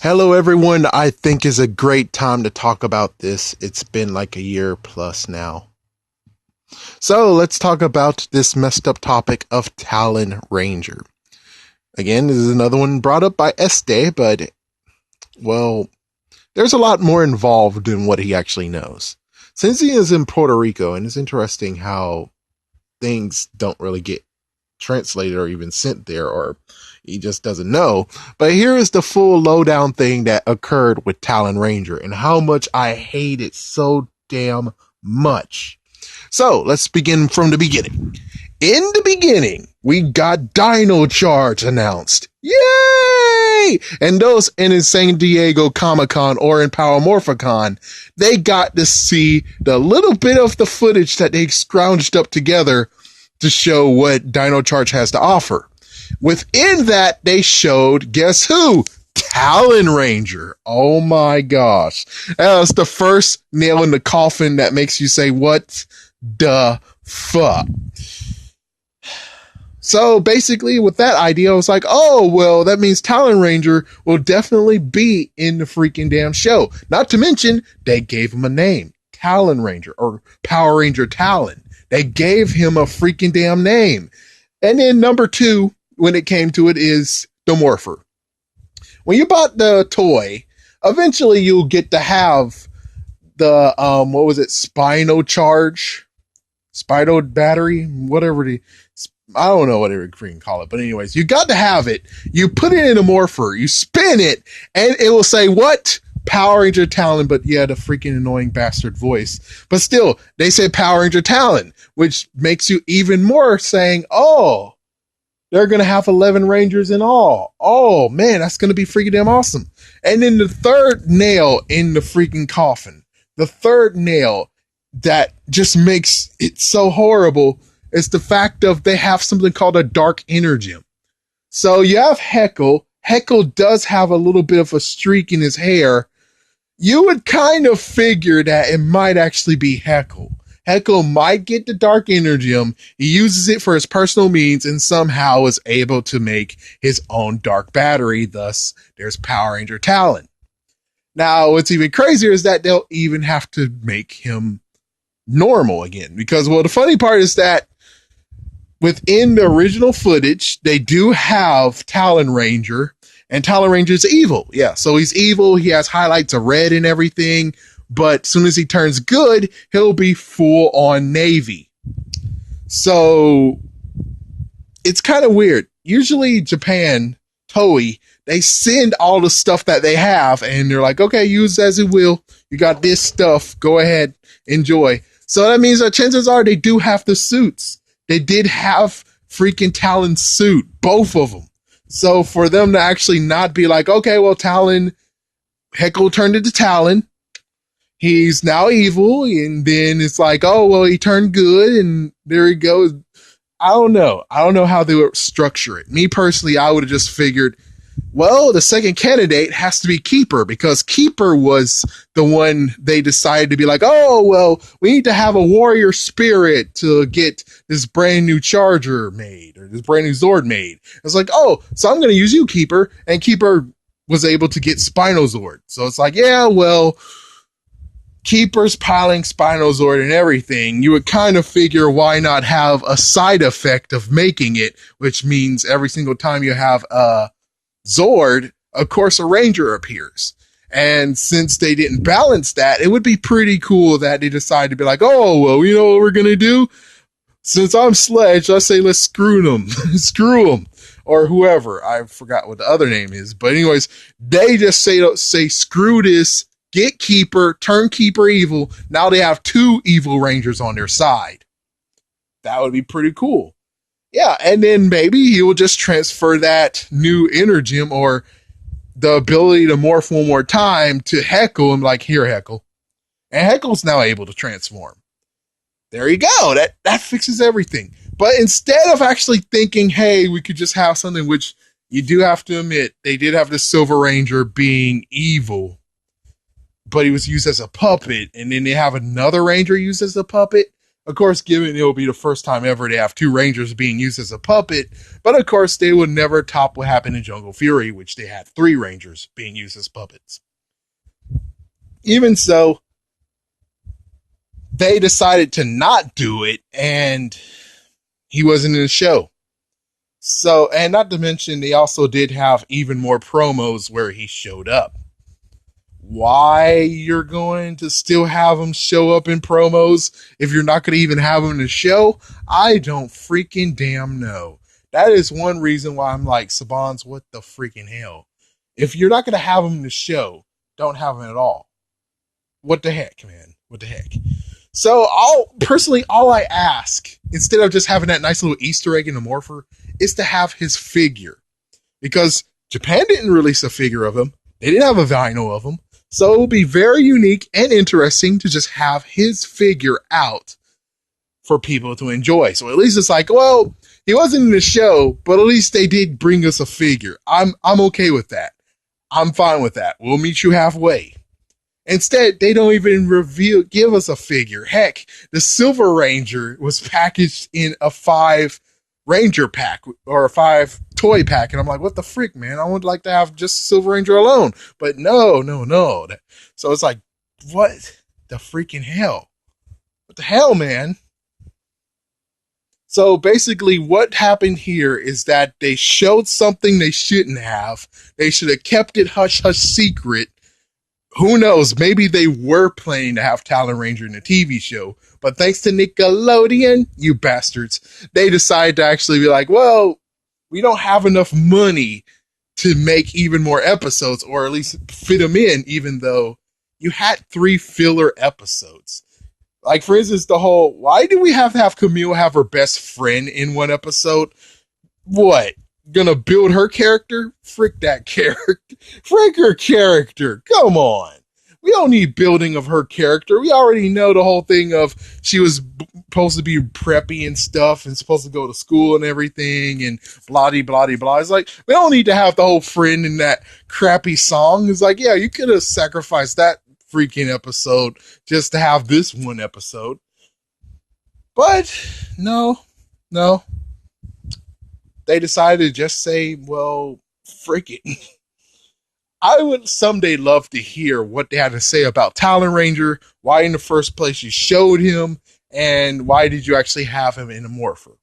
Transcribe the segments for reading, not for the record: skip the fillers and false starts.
Hello, everyone. I think is a great time to talk about this. It's been like a year plus now. So let's talk about this messed up topic of Talon Ranger. Again, this is another one brought up by Este, but, well, there's a lot more involved in what he actually knows. Since he is in Puerto Rico, and it's interesting how things don't really get translated or even sent there, or he just doesn't know. But here is the full lowdown thing that occurred with Talon Ranger and how much I hate it so damn much. So let's begin from the beginning. In the beginning, we got Dino Charge announced. Yay! And those in San Diego Comic-Con or in Power Morphicon, they got to see the little bit of the footage that they scrounged up together to show what Dino Charge has to offer. Within that, they showed, guess who? Talon Ranger. Oh my gosh. That was the first nail in the coffin that makes you say, what the fuck? So basically, with that idea, I was like, oh, well, that means Talon Ranger will definitely be in the freaking damn show. Not to mention, they gave him a name, Talon Ranger, or Power Ranger Talon. They gave him a freaking damn name. And then number two, when it came to it, is the morpher. When you bought the toy, eventually you'll get to have the, Spino Charge? Spino Battery? Whatever I don't know what it can call it, but anyways, you got to have it. You put it in a morpher, you spin it, and it will say, what? Power Ranger Talon, but yeah, the freaking annoying bastard voice. But still, they say Power Ranger Talon, which makes you even more saying, oh, they're going to have 11 Rangers in all. Oh, man, that's going to be freaking damn awesome. And then the third nail in the freaking coffin, the third nail that just makes it so horrible is the fact of they have something called a dark energem. So you have Heckle. Heckle does have a little bit of a streak in his hair. You would kind of figure that it might actually be Heckle. Heckle might get the dark energem. He uses it for his personal means and somehow is able to make his own dark battery. Thus, there's Power Ranger Talon. Now, what's even crazier is that they'll even have to make him normal again. Because, well, the funny part is that within the original footage, they do have Talon Ranger, and Talon Ranger's evil. Yeah, so he's evil. He has highlights of red and everything. But as soon as he turns good, he'll be full on Navy. So it's kind of weird. Usually Japan, Toei, they send all the stuff that they have and they're like, okay, use as you will. You got this stuff. Go ahead. Enjoy. So that means that chances are they do have the suits. They did have freaking Talon suit, both of them. So for them to actually not be like, okay, well, Talon, Heckle turned into Talon. He's now evil, and then it's like, oh, well, he turned good, and there he goes. I don't know. I don't know how they would structure it. Me personally, I would have just figured, well, the second candidate has to be Keeper, because Keeper was the one they decided to be like, oh, well, we need to have a warrior spirit to get this brand new Charger made, or this brand new Zord made. It's like, oh, so I'm going to use you, Keeper, and Keeper was able to get Spinozord. So it's like, yeah, well, Keeper's piling Spinozord and everything, you would kind of figure why not have a side effect of making it, which means every single time you have a Zord, of course a Ranger appears. And since they didn't balance that, it would be pretty cool that they decided to be like, oh, well, you know what we're going to do? Since I'm Sledge, I say let's screw them. Screw them. Or whoever. I forgot what the other name is. But anyways, they just say screw this. Get Keeper, turn Keeper evil. Now they have two evil Rangers on their side. That would be pretty cool. Yeah, and then maybe he will just transfer that new energem or the ability to morph one more time to Heckle and like, here, Heckle. And Heckle's now able to transform. There you go. That fixes everything. But instead of actually thinking, hey, we could just have something, which you do have to admit, they did have the Silver Ranger being evil, but he was used as a puppet, and then they have another Ranger used as a puppet. Of course, given it will be the first time ever they have two Rangers being used as a puppet, but of course they would never top what happened in Jungle Fury, which they had three Rangers being used as puppets. Even so, they decided to not do it, and he wasn't in the show. So, and not to mention, they also did have even more promos where he showed up. Why you're going to still have him show up in promos if you're not going to even have him in the show, I don't freaking damn know. That is one reason why I'm like, Saban's, what the freaking hell? If you're not going to have him in the show, don't have him at all. What the heck, man? What the heck? So, all I ask, instead of just having that nice little Easter egg in the morpher, is to have his figure. Because Japan didn't release a figure of him. They didn't have a vinyl of him. So it will be very unique and interesting to just have his figure out for people to enjoy. So at least it's like, well, he wasn't in the show, but at least they did bring us a figure. I'm okay with that. I'm fine with that. We'll meet you halfway. Instead, they don't even give us a figure. Heck, the Silver Ranger was packaged in a 5 Ranger pack or a 5 toy pack, and I'm like, what the frick, man? I would like to have just the Silver Ranger alone, but no. So it's like, what the freaking hell? What the hell, man? So basically, what happened here is that they showed something they shouldn't have. They should have kept it hush hush secret. Who knows? Maybe they were planning to have Talon Ranger in a TV show, but thanks to Nickelodeon, you bastards, they decided to actually be like, well, we don't have enough money to make even more episodes, or at least fit them in, even though you had 3 filler episodes. Like, for instance, the whole, why do we have to have Camille have her best friend in one episode? What? Gonna build her character? Frick that character. Frick her character. Come on. We don't need building of her character. We already know the whole thing of she was supposed to be preppy and stuff and supposed to go to school and everything and blah. It's like, we don't need to have the whole friend in that crappy song. It's like, yeah, you could have sacrificed that freaking episode just to have this one episode. But no. They decided to just say, well, frick it. I would someday love to hear what they had to say about Talon Ranger, why in the first place you showed him, and why did you actually have him in a morpher?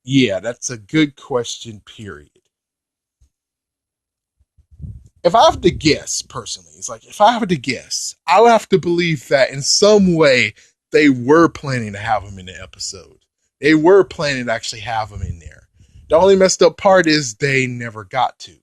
Yeah, that's a good question, period. If I have to guess, personally, it's like, if I have to guess, I would have to believe that in some way they were planning to have him in the episode. They were planning to actually have him in there. The only messed up part is they never got to.